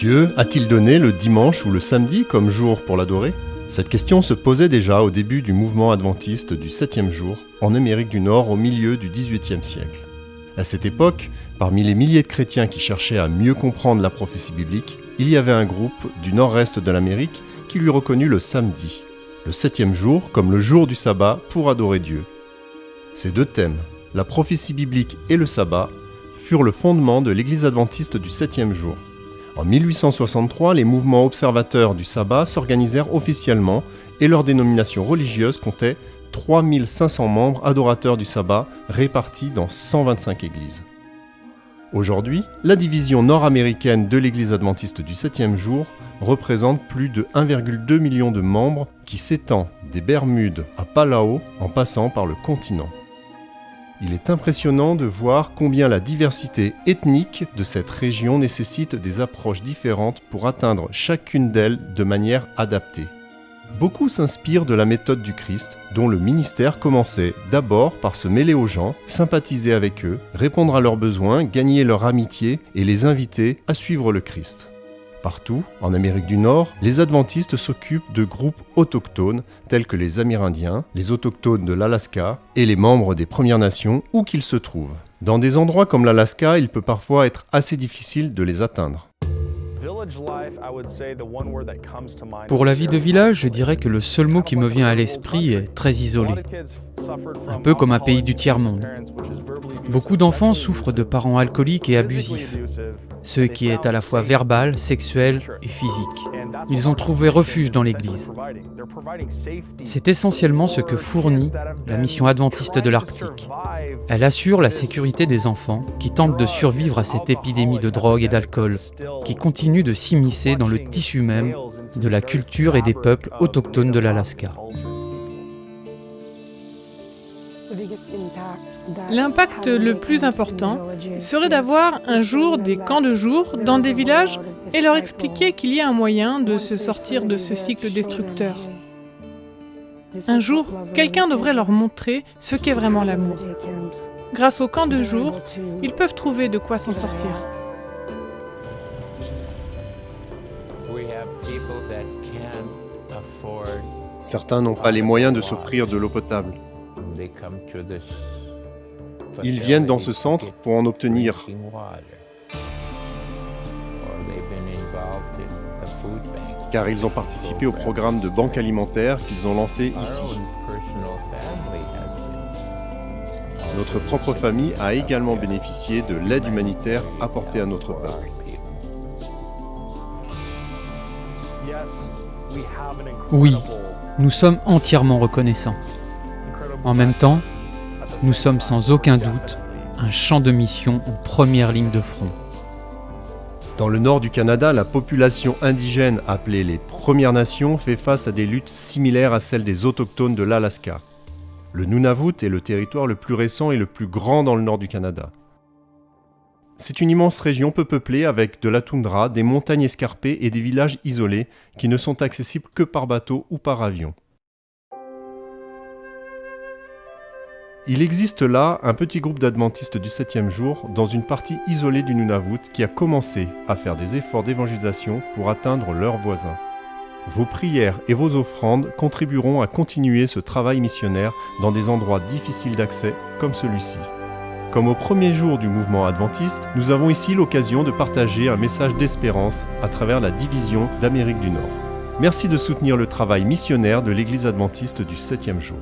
Dieu a-t-il donné le dimanche ou le samedi comme jour pour l'adorer ? Cette question se posait déjà au début du mouvement adventiste du 7e jour en Amérique du Nord au milieu du XVIIIe siècle. À cette époque, parmi les milliers de chrétiens qui cherchaient à mieux comprendre la prophétie biblique, il y avait un groupe du nord-est de l'Amérique qui lui reconnut le samedi, le 7e jour comme le jour du sabbat pour adorer Dieu. Ces deux thèmes, la prophétie biblique et le sabbat, furent le fondement de l'Église adventiste du 7e jour. En 1863, les mouvements observateurs du sabbat s'organisèrent officiellement et leur dénomination religieuse comptait 3500 membres adorateurs du sabbat répartis dans 125 églises. Aujourd'hui, la division nord-américaine de l'Église adventiste du 7e jour représente plus de 1,2 million de membres qui s'étend des Bermudes à Palau en passant par le continent. Il est impressionnant de voir combien la diversité ethnique de cette région nécessite des approches différentes pour atteindre chacune d'elles de manière adaptée. Beaucoup s'inspirent de la méthode du Christ, dont le ministère commençait d'abord par se mêler aux gens, sympathiser avec eux, répondre à leurs besoins, gagner leur amitié et les inviter à suivre le Christ. Partout, en Amérique du Nord, les adventistes s'occupent de groupes autochtones tels que les Amérindiens, les autochtones de l'Alaska et les membres des Premières Nations où qu'ils se trouvent. Dans des endroits comme l'Alaska, il peut parfois être assez difficile de les atteindre. Pour la vie de village, je dirais que le seul mot qui me vient à l'esprit est très isolé. Un peu comme un pays du tiers-monde. Beaucoup d'enfants souffrent de parents alcooliques et abusifs, ce qui est à la fois verbal, sexuel et physique. Ils ont trouvé refuge dans l'Église. C'est essentiellement ce que fournit la mission adventiste de l'Arctique. Elle assure la sécurité des enfants qui tentent de survivre à cette épidémie de drogue et d'alcool, qui continue de s'immiscer dans le tissu même de la culture et des peuples autochtones de l'Alaska. L'impact le plus important serait d'avoir un jour des camps de jour dans des villages et leur expliquer qu'il y a un moyen de se sortir de ce cycle destructeur. Un jour, quelqu'un devrait leur montrer ce qu'est vraiment l'amour. Grâce aux camps de jour, ils peuvent trouver de quoi s'en sortir. Certains n'ont pas les moyens de s'offrir de l'eau potable. Ils viennent dans ce centre pour en obtenir. Car ils ont participé au programme de banque alimentaire qu'ils ont lancé ici. Notre propre famille a également bénéficié de l'aide humanitaire apportée à notre peuple. Oui, nous sommes entièrement reconnaissants. En même temps, nous sommes sans aucun doute un champ de mission en première ligne de front. Dans le nord du Canada, la population indigène appelée les Premières Nations fait face à des luttes similaires à celles des autochtones de l'Alaska. Le Nunavut est le territoire le plus récent et le plus grand dans le nord du Canada. C'est une immense région peu peuplée avec de la toundra, des montagnes escarpées et des villages isolés qui ne sont accessibles que par bateau ou par avion. Il existe là un petit groupe d'adventistes du 7e jour dans une partie isolée du Nunavut qui a commencé à faire des efforts d'évangélisation pour atteindre leurs voisins. Vos prières et vos offrandes contribueront à continuer ce travail missionnaire dans des endroits difficiles d'accès comme celui-ci. Comme au premier jour du mouvement adventiste, nous avons ici l'occasion de partager un message d'espérance à travers la division d'Amérique du Nord. Merci de soutenir le travail missionnaire de l'Église adventiste du 7e jour.